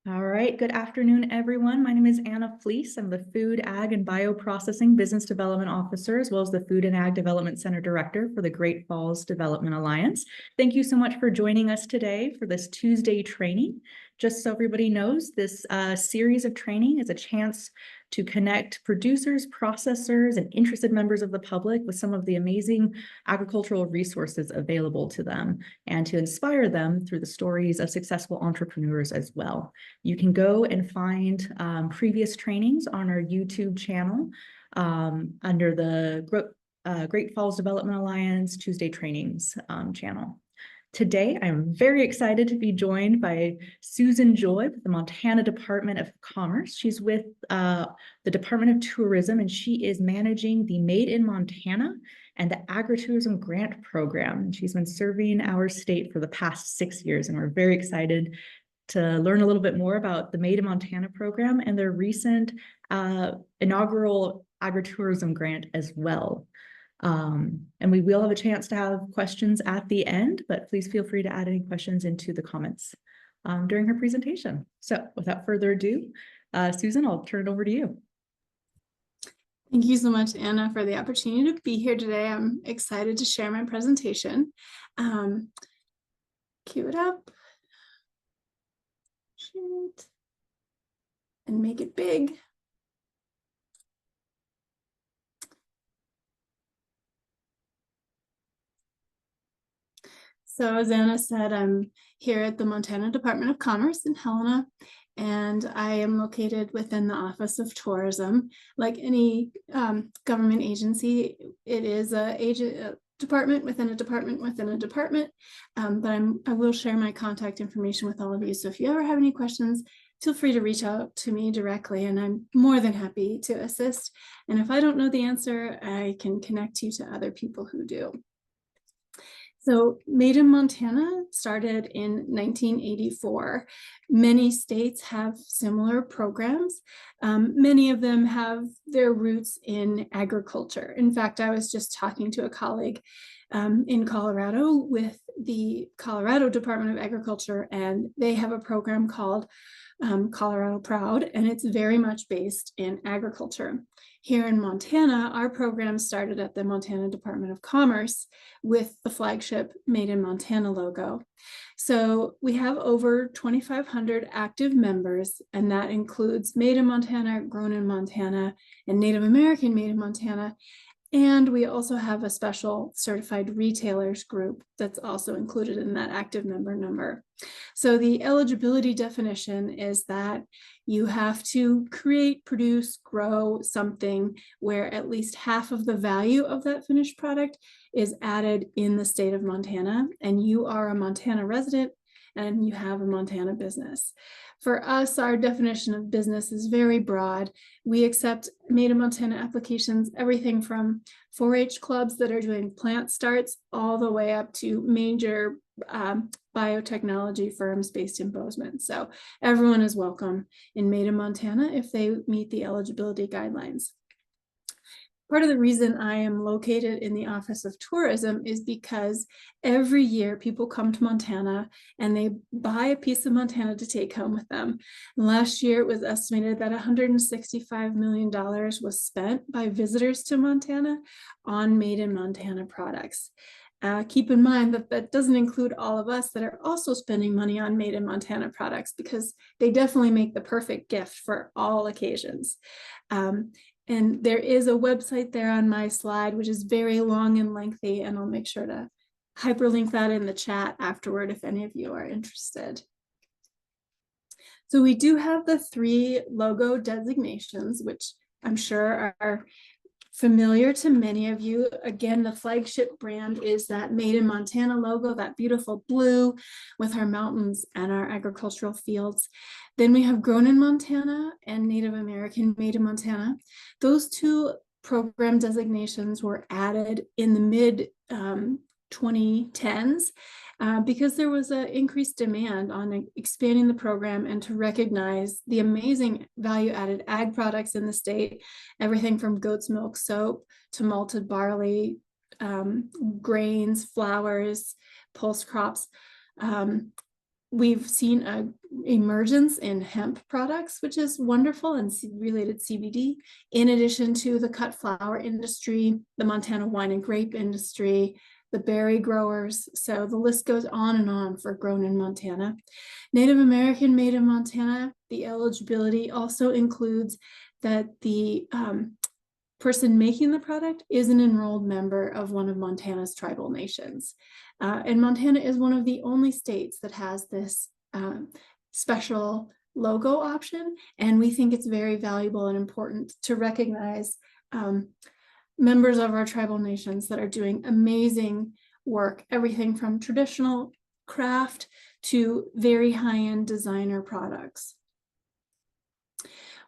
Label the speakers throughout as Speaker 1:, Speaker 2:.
Speaker 1: All right, good afternoon, everyone. My name is Anna Fleece. I'm the Food, Ag, and Bioprocessing Business Development Officer, as well as the Food and Ag Development Center Director for the Great Falls Development Alliance. Thank you so much for joining us today for this Tuesday training. Just so everybody knows, this series of training is a chance to connect producers, processors, and interested members of the public with some of the amazing agricultural resources available to them and to inspire them through the stories of successful entrepreneurs as well. You can go and find previous trainings on our YouTube channel under the Great Falls Development Alliance Tuesday Trainings channel. Today, I'm very excited to be joined by Susan Joy with the Montana Department of Commerce. She's with the Department of Tourism, and she is managing the Made in Montana and the Agritourism Grant Program. She's been serving our state for the past 6 years, and we're very excited to learn a little bit more about the Made in Montana program and their recent inaugural agritourism grant as well. And we will have a chance to have questions at the end, but please feel free to add any questions into the comments during her presentation. So without further ado, Susan, I'll turn it over to you.
Speaker 2: Thank you so much, Anna, for the opportunity to be here today. I'm excited to share my presentation. Cue it up. And make it big. So as Anna said, I'm here at the Montana Department of Commerce in Helena, and I am located within the Office of Tourism. Like any government agency, it is a department within a department within a department, but I will share my contact information with all of you. So if you ever have any questions, feel free to reach out to me directly, and I'm more than happy to assist. And if I don't know the answer, I can connect you to other people who do. So Made in Montana started in 1984. Many states have similar programs. Many of them have their roots in agriculture. In fact, I was just talking to a colleague in Colorado with the Colorado Department of Agriculture, and they have a program called Colorado Proud, and it's very much based in agriculture. Here in Montana, our program started at the Montana Department of Commerce with the flagship Made in Montana logo. So we have over 2,500 active members, and that includes Made in Montana, Grown in Montana, and Native American Made in Montana. And we also have a special certified retailers group that's also included in that active member number. So the eligibility definition is that you have to create, produce, grow something where at least half of the value of that finished product is added in the state of Montana, and you are a Montana resident and you have a Montana business. For us, our definition of business is very broad. We accept Made in Montana applications, everything from 4-H clubs that are doing plant starts all the way up to major biotechnology firms based in Bozeman. So everyone is welcome in Made in Montana if they meet the eligibility guidelines. Part of the reason I am located in the Office of Tourism is because every year people come to Montana and they buy a piece of Montana to take home with them. And last year, it was estimated that $165 million was spent by visitors to Montana on Made in Montana products. Keep in mind that that doesn't include all of us that are also spending money on Made in Montana products, because they definitely make the perfect gift for all occasions. And there is a website there on my slide, which is very long and lengthy, and I'll make sure to hyperlink that in the chat afterward if any of you are interested. So we do have the 3 logo designations, which I'm sure are familiar to many of you. Again, the flagship brand is that Made in Montana logo, that beautiful blue with our mountains and our agricultural fields. Then we have Grown in Montana and Native American Made in Montana. Those 2 program designations were added in the mid 2010s because there was an increased demand on expanding the program and to recognize the amazing value-added ag products in the state, everything from goat's milk soap to malted barley, grains, flours, pulse crops. We've seen a emergence in hemp products, which is wonderful, and related CBD, in addition to the cut flower industry, the Montana wine and grape industry, the berry growers. So the list goes on and on for grown in Montana. Native American made in Montana, the eligibility also includes that the person making the product is an enrolled member of one of Montana's tribal nations. And Montana is one of the only states that has this special logo option. And we think it's very valuable and important to recognize members of our tribal nations that are doing amazing work, everything from traditional craft to very high-end designer products.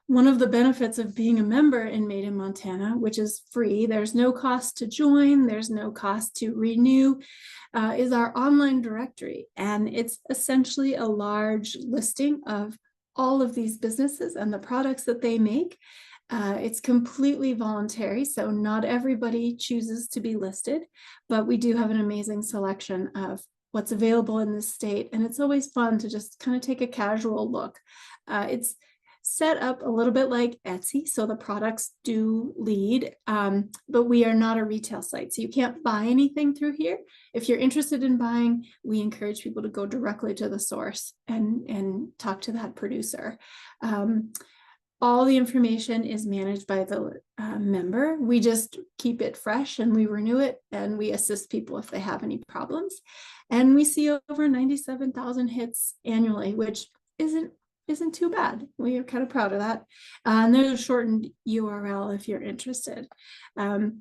Speaker 2: One of the benefits of being a member in Made in Montana, which is free, there's no cost to join, there's no cost to renew, is our online directory. And it's essentially a large listing of all of these businesses and the products that they make. It's completely voluntary, so not everybody chooses to be listed, but we do have an amazing selection of what's available in this state. And it's always fun to just kind of take a casual look. It's set up a little bit like Etsy, so the products do lead, but we are not a retail site, so you can't buy anything through here. If you're interested in buying, we encourage people to go directly to the source and talk to that producer. All the information is managed by the member. We just keep it fresh and we renew it, and we assist people if they have any problems. And we see over 97,000 hits annually, which isn't too bad. We are kind of proud of that. And there's a shortened URL if you're interested. In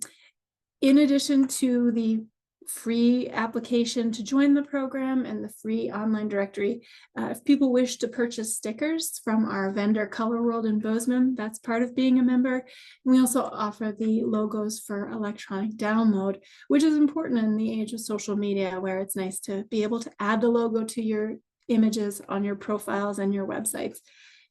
Speaker 2: addition to the free application to join the program and the free online directory, if people wish to purchase stickers from our vendor Color World in Bozeman, that's part of being a member. We also offer the logos for electronic download, which is important in the age of social media, where it's nice to be able to add the logo to your images on your profiles and your websites,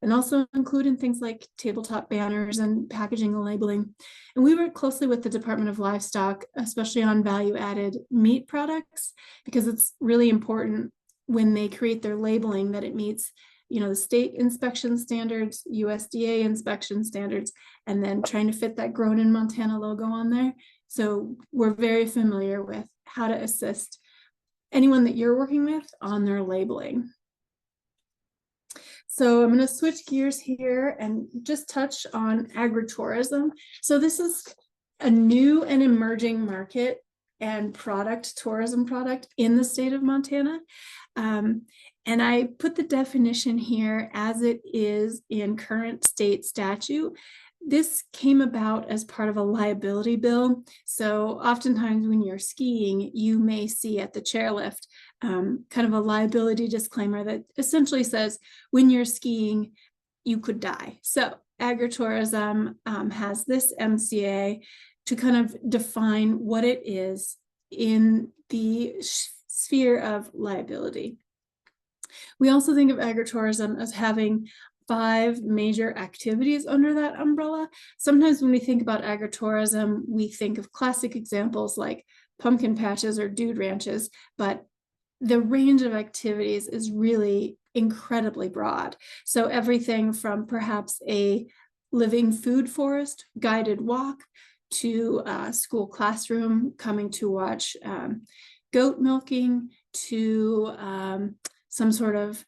Speaker 2: and also including things like tabletop banners and packaging and labeling. And we work closely with the Department of Livestock, especially on value-added meat products, because it's really important when they create their labeling that it meets, the state inspection standards, USDA inspection standards, and then trying to fit that Grown in Montana logo on there. So we're very familiar with how to assist anyone that you're working with on their labeling. So I'm going to switch gears here and just touch on agritourism. So this is a new and emerging market and tourism product in the state of Montana. And I put the definition here as it is in current state statute. This came about as part of a liability bill. So oftentimes when you're skiing, you may see at the chairlift kind of a liability disclaimer that essentially says, when you're skiing, you could die. So agritourism has this MCA to kind of define what it is in the sphere of liability. We also think of agritourism as having 5 major activities under that umbrella. Sometimes when we think about agritourism, we think of classic examples like pumpkin patches or dude ranches, but the range of activities is really incredibly broad. So everything from perhaps a living food forest, guided walk, to a school classroom coming to watch goat milking, to some sort of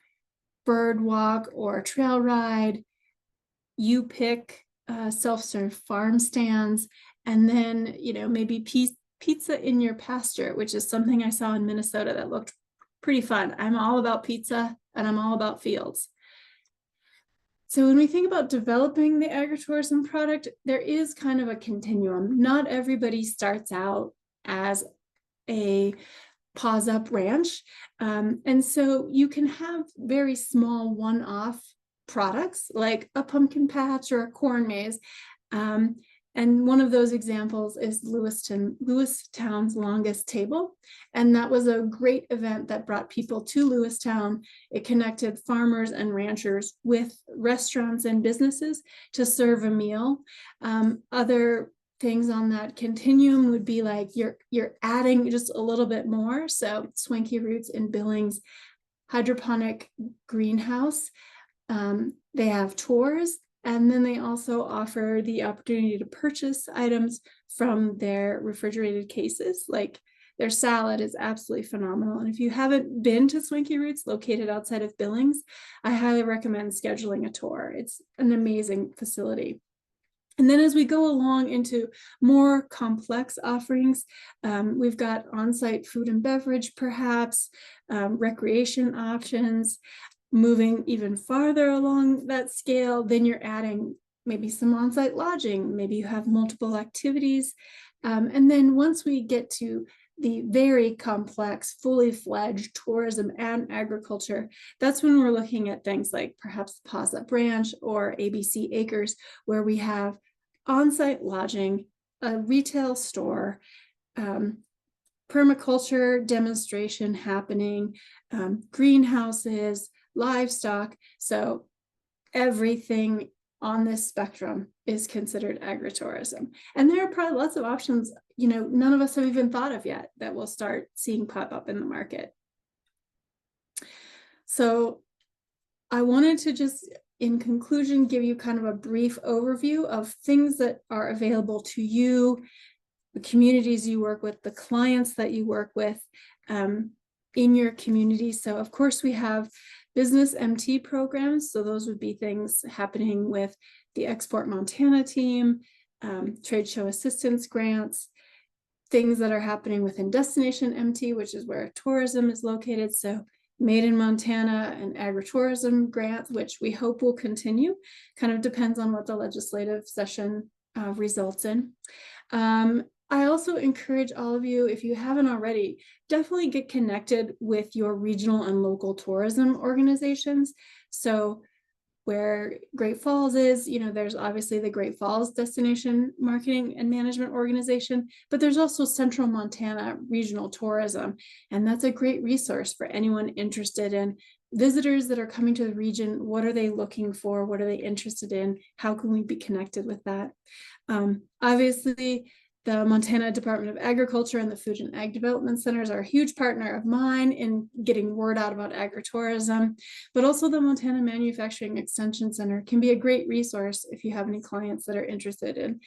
Speaker 2: bird walk or trail ride. You pick self-serve farm stands, and then maybe pizza in your pasture, which is something I saw in Minnesota that looked pretty fun. I'm all about pizza and I'm all about fields. So when we think about developing the agritourism product, there is kind of a continuum. Not everybody starts out as a paws up ranch. And so you can have very small one-off products like a pumpkin patch or a corn maze. And one of those examples is Lewistown's Longest Table. And that was a great event that brought people to Lewistown. It connected farmers and ranchers with restaurants and businesses to serve a meal. Other things on that continuum would be like you're adding just a little bit more. So Swanky Roots in Billings hydroponic greenhouse. They have tours, and then they also offer the opportunity to purchase items from their refrigerated cases. Like their salad is absolutely phenomenal. And if you haven't been to Swanky Roots, located outside of Billings, I highly recommend scheduling a tour. It's an amazing facility. And then as we go along into more complex offerings, we've got on-site food and beverage, perhaps, recreation options. Moving even farther along that scale, then you're adding maybe some on-site lodging, maybe you have multiple activities. And then once we get to the very complex, fully fledged tourism and agriculture, that's when we're looking at things like perhaps Paza Branch or ABC Acres, where we have on-site lodging, a retail store, permaculture demonstration happening, greenhouses, livestock. So everything on this spectrum is considered agritourism. And there are probably lots of options, none of us have even thought of yet that we'll start seeing pop up in the market. So I wanted to just, in conclusion, give you kind of a brief overview of things that are available to you, the communities you work with, the clients that you work with in your community. So of course we have business MT programs. So those would be things happening with the Export Montana team, trade show assistance grants, things that are happening within Destination MT, which is where tourism is located. So Made in Montana and agritourism grants, which we hope will continue. Kind of depends on what the legislative session results in. I also encourage all of you, if you haven't already, definitely get connected with your regional and local tourism organizations. So where Great Falls is, there's obviously the Great Falls Destination Marketing and Management Organization, but there's also Central Montana Regional Tourism. And that's a great resource for anyone interested in visitors that are coming to the region. What are they looking for? What are they interested in? How can we be connected with that? Obviously, the Montana Department of Agriculture and the Food and Ag Development Centers are a huge partner of mine in getting word out about agritourism, but also the Montana Manufacturing Extension Center can be a great resource if you have any clients that are interested in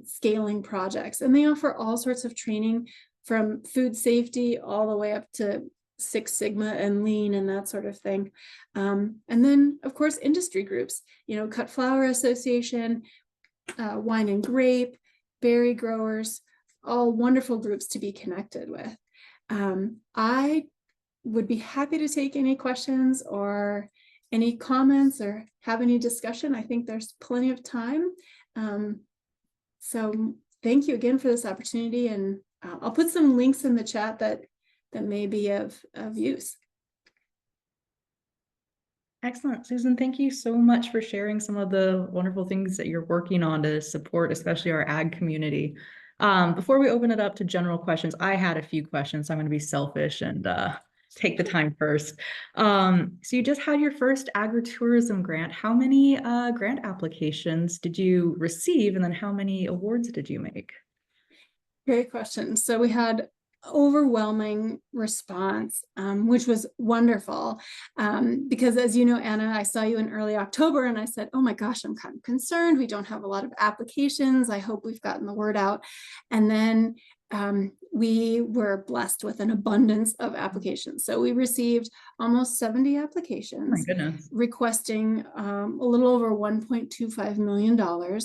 Speaker 2: scaling projects. And they offer all sorts of training from food safety all the way up to Six Sigma and Lean and that sort of thing. And then, of course, industry groups, Cut Flower Association, Wine and Grape, berry growers, all wonderful groups to be connected with. I would be happy to take any questions or any comments or have any discussion. I think there's plenty of time. So thank you again for this opportunity. And I'll put some links in the chat that may be of use.
Speaker 1: Excellent, Susan. Thank you so much for sharing some of the wonderful things that you're working on to support, especially our ag community. Before we open it up to general questions, I had a few questions. So I'm going to be selfish and take the time first. So you just had your first agritourism grant. How many grant applications did you receive? And then how many awards did you make?
Speaker 2: Great question. So we had overwhelming response, which was wonderful. Because as you know, Anna, I saw you in early October and I said, oh my gosh, I'm kind of concerned. We don't have a lot of applications. I hope we've gotten the word out. And then we were blessed with an abundance of applications. So we received almost 70 applications requesting a little over $1.25 million.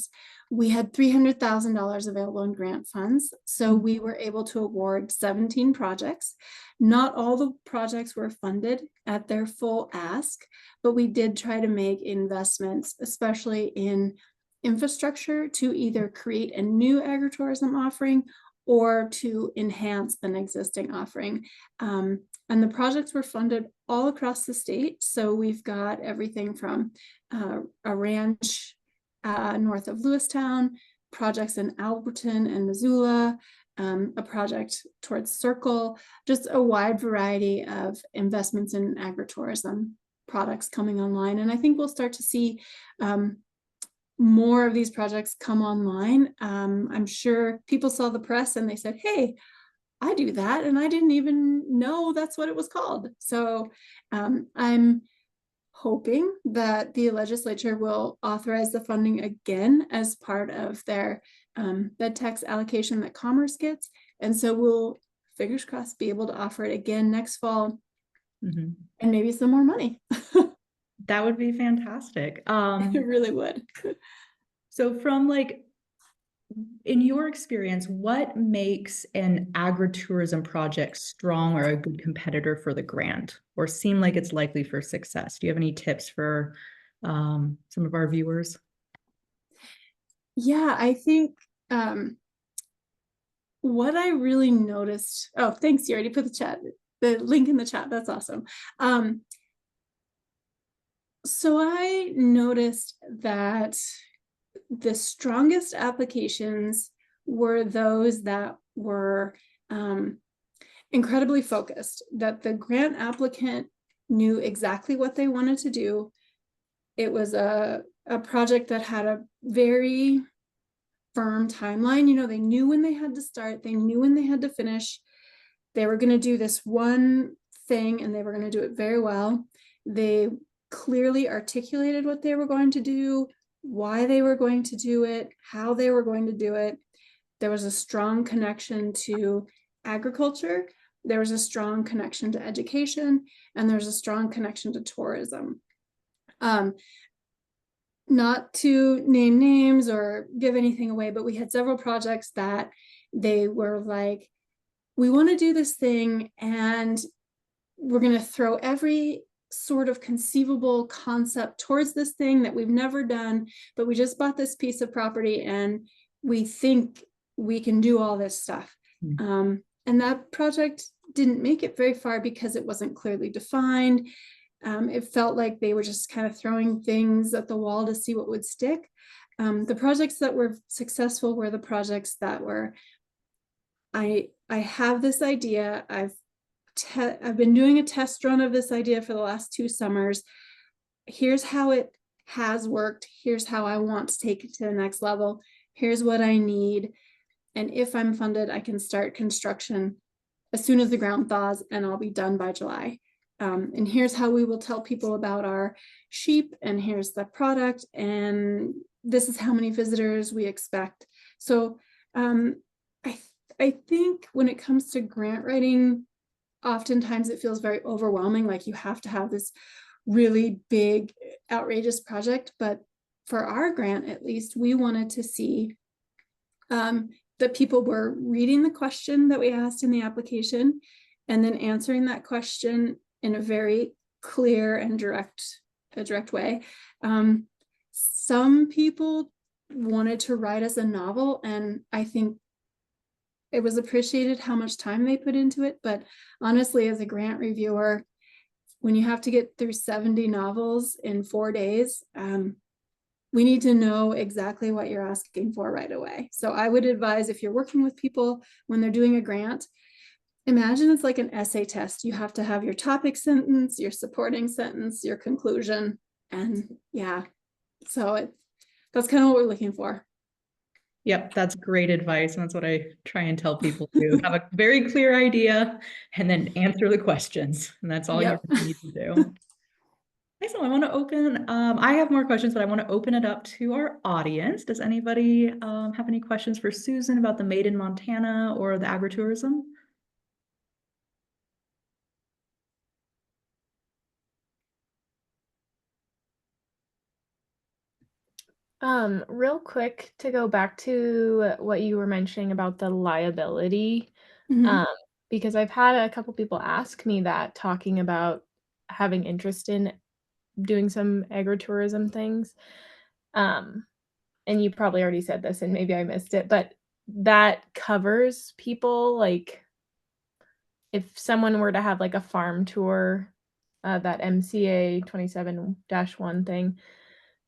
Speaker 2: We had $300,000 available in grant funds. So we were able to award 17 projects. Not all the projects were funded at their full ask, but we did try to make investments, especially in infrastructure, to either create a new agritourism offering or to enhance an existing offering. And the projects were funded all across the state. So we've got everything from a ranch north of Lewistown, projects in Alberton and Missoula, a project towards Circle, just a wide variety of investments in agritourism products coming online. And I think we'll start to see more of these projects come online. I'm sure people saw the press and they said, hey, I do that, and I didn't even know that's what it was called. So I'm hoping that the legislature will authorize the funding again as part of their bed tax allocation that Commerce gets. And so we'll, fingers crossed, be able to offer it again next fall,
Speaker 1: Mhm.
Speaker 2: and maybe some more money.
Speaker 1: That would be fantastic.
Speaker 2: It really would.
Speaker 1: So from like, in your experience, what makes an agritourism project strong or a good competitor for the grant, or seem like it's likely for success? Do you have any tips for some of our viewers?
Speaker 2: Yeah, I think what I really noticed, oh, thanks, you already put the link in the chat. That's awesome. So I noticed that the strongest applications were those that were incredibly focused, that the grant applicant knew exactly what they wanted to do. It was a project that had a very firm timeline. You know, they knew when they had to start, they knew when they had to finish. They were going to do this one thing and they were going to do it very well. They clearly articulated what they were going to do, why they were going to do it, how they were going to do it. There was a strong connection to agriculture. There was a strong connection to education, and there's a strong connection to tourism. Not to name names or give anything away, but we had several projects that they were like, we want to do this thing and we're going to throw every sort of conceivable concept towards this thing that we've never done, but we just bought this piece of property and we think we can do all this stuff. And that project didn't make it very far because it wasn't clearly defined. It felt like they were just kind of throwing things at the wall to see what would stick. The projects that were successful were the projects that were, I have this idea, I've been doing a test run of this idea for the last 2 summers. Here's how it has worked. Here's how I want to take it to the next level. Here's what I need. And if I'm funded, I can start construction as soon as the ground thaws and I'll be done by July. And here's how we will tell people about our sheep, and here's the product, and this is how many visitors we expect. So I think when it comes to grant writing, oftentimes it feels very overwhelming, like you have to have this really big, outrageous project. But for our grant, at least, we wanted to see that people were reading the question that we asked in the application and then answering that question in a very clear and direct way. Some people wanted to write us a novel, and I think it was appreciated how much time they put into it. But honestly, as a grant reviewer, when you have to get through 70 novels in 4 days, we need to know exactly what you're asking for right away. So I would advise, if you're working with people when they're doing a grant, imagine it's like an essay test. You have to have your topic sentence, your supporting sentence, your conclusion. And yeah, so that's kind of what we're looking for.
Speaker 1: Yep, that's great advice. And that's what I try and tell people to have a very clear idea and then answer the questions. And that's all you need to do. Excellent. I want to open, I have more questions, but I want to open it up to our audience. Does anybody have any questions for Susan about the Made in Montana or the agritourism?
Speaker 3: Real quick, to go back to what you were mentioning about the liability, because I've had a couple people ask me that, talking about having interest in doing some agritourism things. And you probably already said this and maybe I missed it, but that covers people, like if someone were to have like a farm tour, that MCA 27-1 thing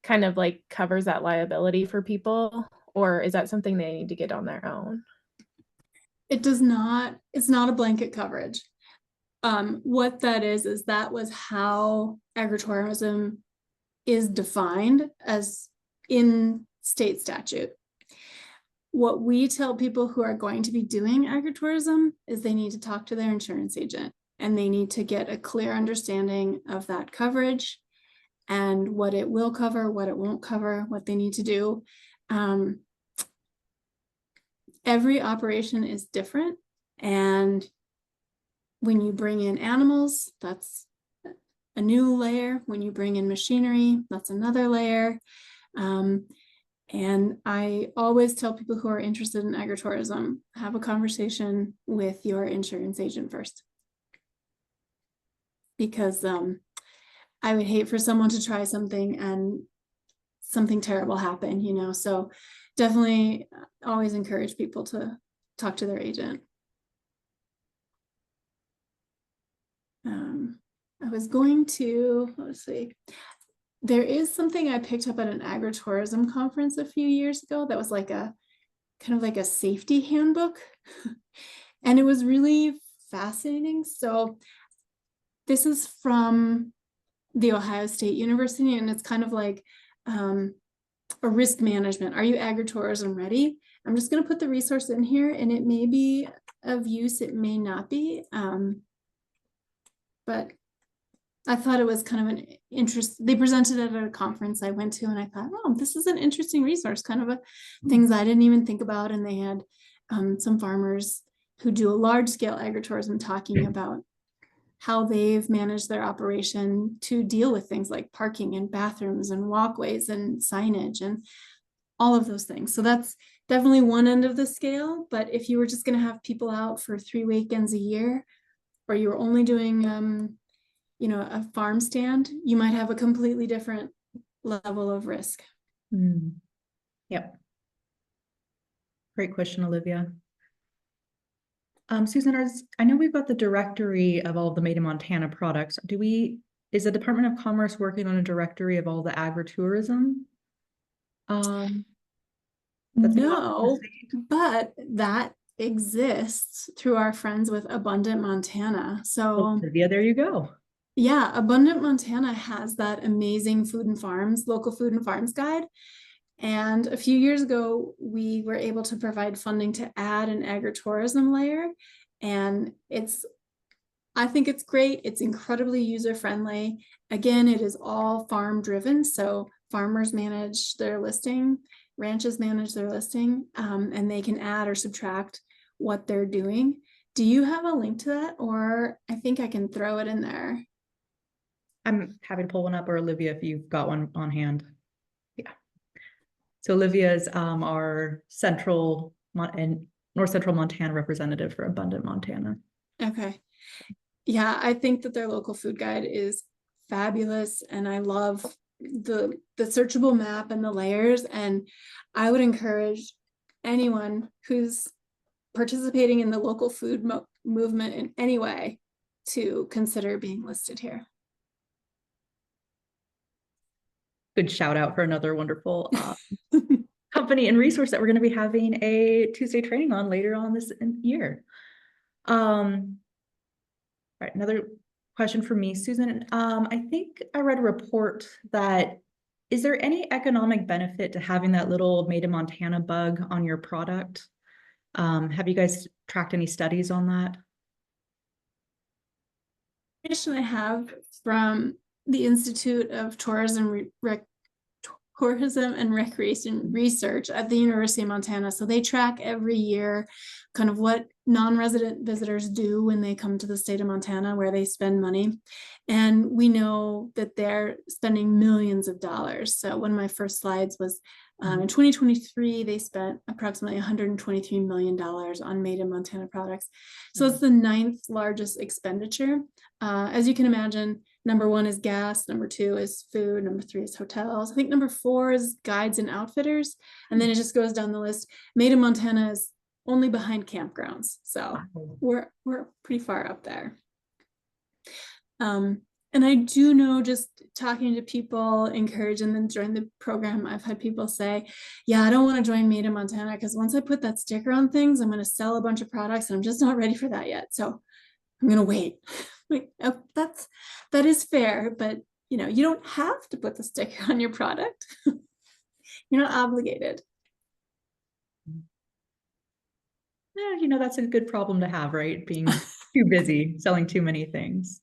Speaker 3: kind of like covers that liability for people, or is that something they need to get on their own?
Speaker 2: It does not, it's not a blanket coverage. What that is that was how agritourism is defined as in state statute. what we tell people who are going to be doing agritourism is they need to talk to their insurance agent, and they need to get a clear understanding of that coverage and what it will cover, what it won't cover, what they need to do. Every operation is different. And when you bring in animals, that's a new layer. When you bring in machinery, that's another layer. And I always tell people who are interested in agritourism, have a conversation with your insurance agent first. Because I would hate for someone to try something and something terrible happen, you know, so definitely always encourage people to talk to their agent. I was going to, let's see, there is something I picked up at an agritourism conference a few years ago that was like a kind of like a safety handbook. And it was really fascinating. So this is from the Ohio State University, and it's kind of like a risk management. Are you agritourism ready? I'm just going to put the resource in here, and it may be of use, it may not be. But I thought it was kind of an interest. They presented it at a conference I went to, and I thought, oh, this is an interesting resource, kind of a things I didn't even think about. And they had some farmers who do a large scale agritourism talking about how they've managed their operation to deal with things like parking and bathrooms and walkways and signage and all of those things. So that's definitely one end of the scale. But if you were just going to have people out for 3 weekends a year, or you were only doing, you know, a farm stand, you might have a completely different level of risk.
Speaker 1: Yep. Great question, Olivia. Susan, I know we've got the directory of all of the Made in Montana products. Is the Department of Commerce working on a directory of all the agritourism?
Speaker 2: No, but that exists through our friends with Abundant Montana. So
Speaker 1: Olivia, there you go.
Speaker 2: Yeah, Abundant Montana has that amazing food and farms, local food and farms guide. And a few years ago, we were able to provide funding to add an agritourism layer. And I think it's great. It's incredibly user-friendly. Again, it is all farm driven. So farmers manage their listing, ranches manage their listing, and they can add or subtract what they're doing. Do you have a link to that? Or I think I can throw it in there.
Speaker 1: I'm happy to pull one up, or Olivia, if you've got one on hand. Yeah. So Olivia is our central and North Central Montana representative for Abundant Montana.
Speaker 2: Okay. Yeah, I think that their local food guide is fabulous, and I love the searchable map and the layers. And I would encourage anyone who's participating in the local food movement in any way to consider being listed here.
Speaker 1: Good shout out for another wonderful company and resource that we're going to be having a Tuesday training on later on this year. All right, another question for me, Susan. I think I read a report that, is there any economic benefit to having that little Made in Montana bug on your product? Have you guys tracked any studies on that?
Speaker 2: Information I have from the Institute of Tourism and Recreation Research at the University of Montana. So they track every year kind of what non-resident visitors do when they come to the state of Montana, where they spend money. And we know that they're spending millions of dollars. So one of my first slides was in 2023, they spent approximately $123 million on Made in Montana products. So it's the 9th largest expenditure. As you can imagine, number 1 is gas, number 2 is food, number 3 is hotels. I think number 4 is guides and outfitters. And then it just goes down the list. Made in Montana is only behind campgrounds. So we're pretty far up there. And I do know, just talking to people, encouraging them to join the program, I've had people say, yeah, I don't want to join Made in Montana because once I put that sticker on things, I'm going to sell a bunch of products and I'm just not ready for that yet. So I'm going to wait. Like, oh, that is fair, but you know, you don't have to put the sticker on your product. You're not obligated.
Speaker 1: Yeah, that's a good problem to have, right? Being too busy, selling too many things.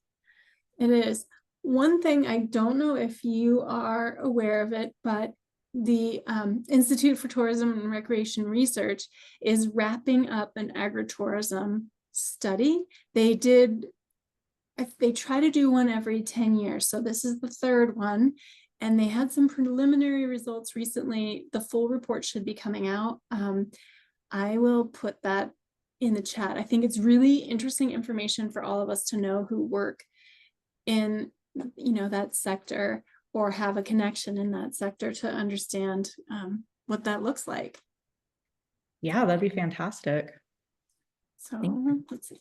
Speaker 2: It is. One thing, I don't know if you are aware of it, but the Institute for Tourism and Recreation Research is wrapping up an agritourism study. They try to do one every 10 years. So this is the third one. And they had some preliminary results recently. The full report should be coming out. I will put that in the chat. I think it's really interesting information for all of us to know who work in that sector or have a connection in that sector to understand what that looks like.
Speaker 1: Yeah, that'd be fantastic.
Speaker 2: So let's see.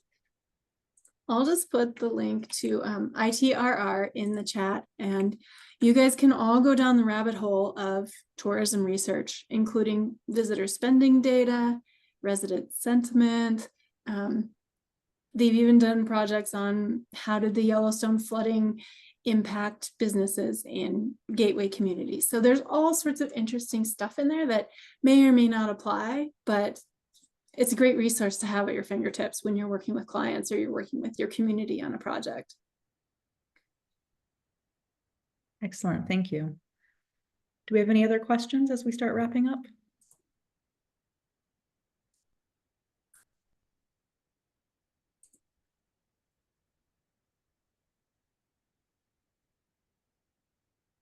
Speaker 2: I'll just put the link to ITRR in the chat, and you guys can all go down the rabbit hole of tourism research, including visitor spending data, resident sentiment. They've even done projects on how did the Yellowstone flooding impact businesses in gateway communities. So there's all sorts of interesting stuff in there that may or may not apply, but it's a great resource to have at your fingertips when you're working with clients or you're working with your community on a project.
Speaker 1: Excellent, thank you. Do we have any other questions as we start wrapping up?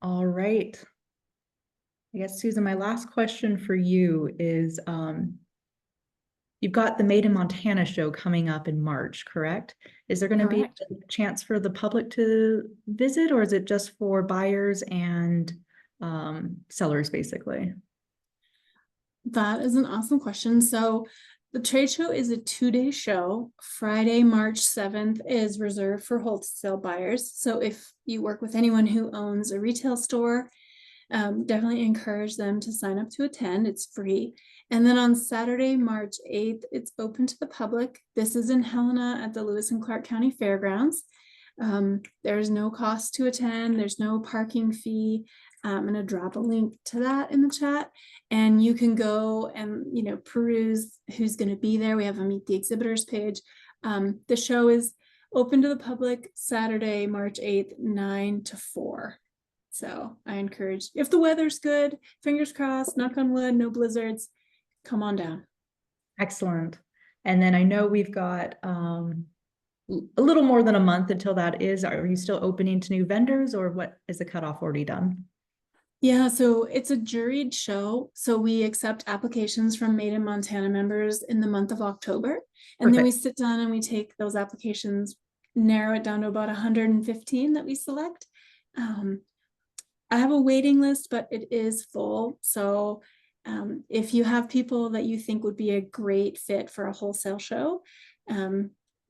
Speaker 1: All right. I guess, Susan, my last question for you is, you've got the Made in Montana show coming up in March, correct? Is there going to be a chance for the public to visit, or is it just for buyers and sellers, basically?
Speaker 2: That is an awesome question. So the trade show is a 2-day show. Friday, March 7th is reserved for wholesale buyers. So if you work with anyone who owns a retail store, definitely encourage them to sign up to attend. It's free. And then on Saturday, March 8th, it's open to the public. This is in Helena at the Lewis and Clark County Fairgrounds. There's no cost to attend. There's no parking fee. I'm going to drop a link to that in the chat, and you can go and peruse who's going to be there. We have a Meet the Exhibitors page. The show is open to the public Saturday, March 8th, 9 to 4. So I encourage, if the weather's good, fingers crossed, knock on wood, no blizzards, come on down.
Speaker 1: Excellent. And then I know we've got a little more than a month until that is. Are you still opening to new vendors, or what is the cutoff already done?
Speaker 2: Yeah, so it's a juried show. So we accept applications from Made in Montana members in the month of October. And then we sit down and we take those applications, narrow it down to about 115 that we select. I have a waiting list, but it is full. So if you have people that you think would be a great fit for a wholesale show,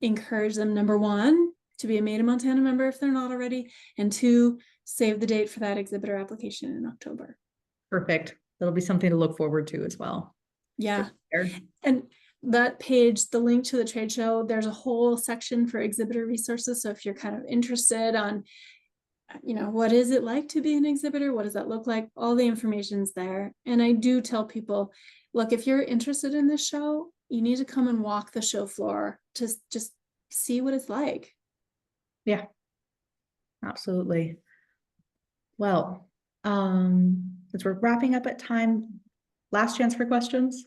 Speaker 2: encourage them, number one, to be a Made in Montana member if they're not already, and two, save the date for that exhibitor application in October.
Speaker 1: Perfect. That'll be something to look forward to as well.
Speaker 2: Yeah. And that page, the link to the trade show, there's a whole section for exhibitor resources. So if you're kind of interested on, what is it like to be an exhibitor? What does that look like? All the information's there. And I do tell people, look, if you're interested in this show, you need to come and walk the show floor to just see what it's like.
Speaker 1: Yeah, absolutely. Well, since we're wrapping up at time, last chance for questions.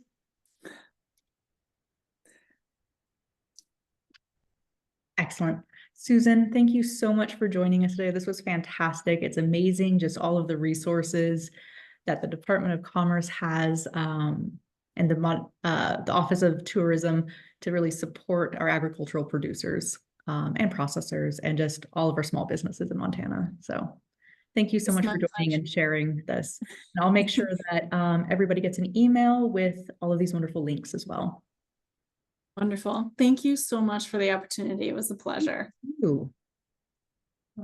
Speaker 1: Excellent. Susan, thank you so much for joining us today. This was fantastic. It's amazing, just all of the resources that the Department of Commerce has and the Office of Tourism to really support our agricultural producers and processors and just all of our small businesses in Montana. So thank you so much for joining and sharing this. And I'll make sure that everybody gets an email with all of these wonderful links as well.
Speaker 2: Wonderful. Thank you so much for the opportunity. It was a pleasure.
Speaker 1: Thank you.